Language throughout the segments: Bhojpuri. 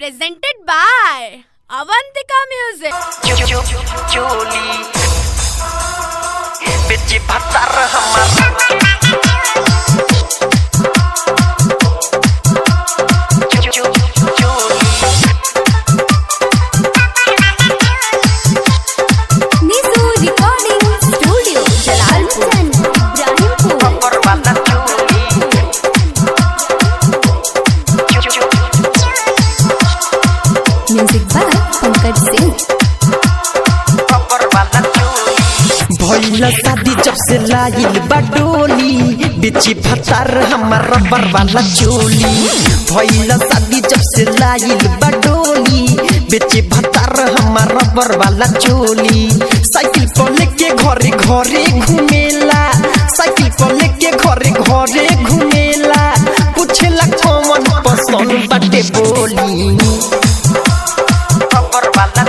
presented by Avantika Music. चोली बेची भत्तर हमारा भइला शादी जब से लाइल बडोली बेची भत्तर हमार रबर वाला चोली। भइला शादी जब से लाइल बडोली बेची भत्तर हमार रबर वाला चोली। साइकिल पर लेके घरे घरे घूमेला, साइकिल पर लेके घरे घरे घूमेला। पूछेला कौन पसंद बाटे बोली रबर वाला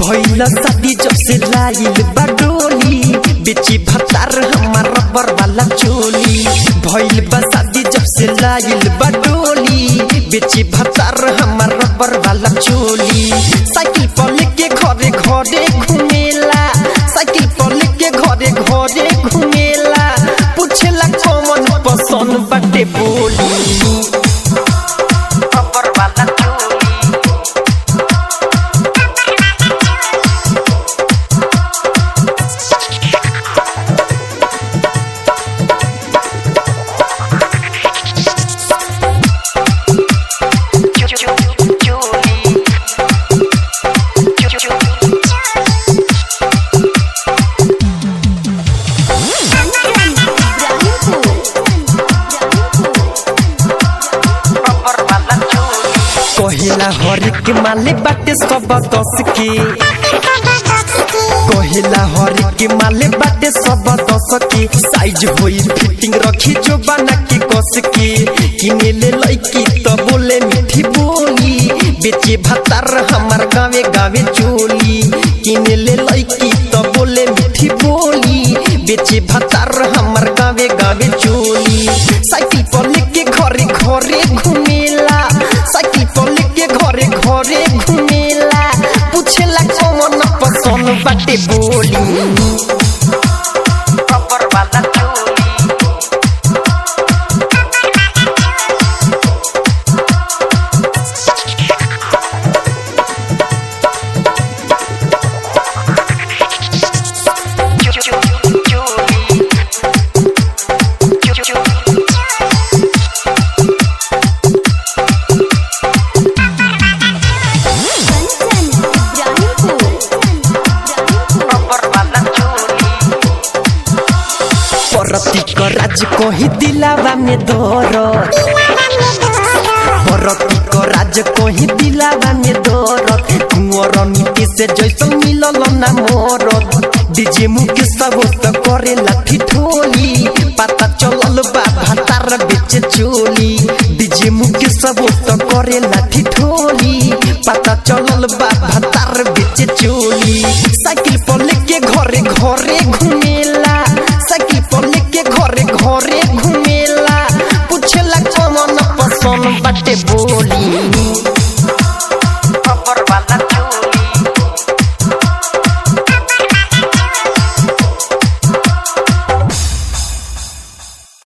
भइला शादी जब से लाइल बडोली बेची भत्तर हमार रबर वाला चोली। भइल बा शादी जब से लाइल बडोली बेची भत्तर हमार रबर वाला चोली। साइकिल पर लेके घरे घरे घूमेला, साइकिल पर लेके घरे घरे घूमेला। पूछेला कौन पसंद बाटे बोली रबर वाला कहिला हर के माले बाटे सब 10 के, कहिला हर के माले बाटे सब 10 के। साइज होई फिटिंग रखी जो बना के कस के। किने ले लइकी तो बोले मीठी बोली बेचे भत्तर हमार गावे गावे चोली। किने ले लइकी तो बोले मीठी बोली बेचे भत्तर हमार गावे गावे चोली। साइकिल पर लेके घरे घरे घूमेला, साइकिल पर लेके घरे घरे घूमेला। पूछेला कौन पसंद बाटे बोली रबर वाला राज कोही दिलावा में दौरत, भरती को राज कोही दिलावा में दौरत। कुंवर नीति से जैसन मिलल ना मोरत। डीजे मुके सब तो करे लाठी ठोली, पता चलल बा भत्तर बेचे चोली। डीजे मुके सब तो करे लाठी ठोली, पता चलल बा भत्तर बेचे चोली। साइकिल पर लेके घरे घरे घूमेला, साइकिल पर लेके घरे घरे घूमेला। पूछेला कौन पसंद बाटे बोली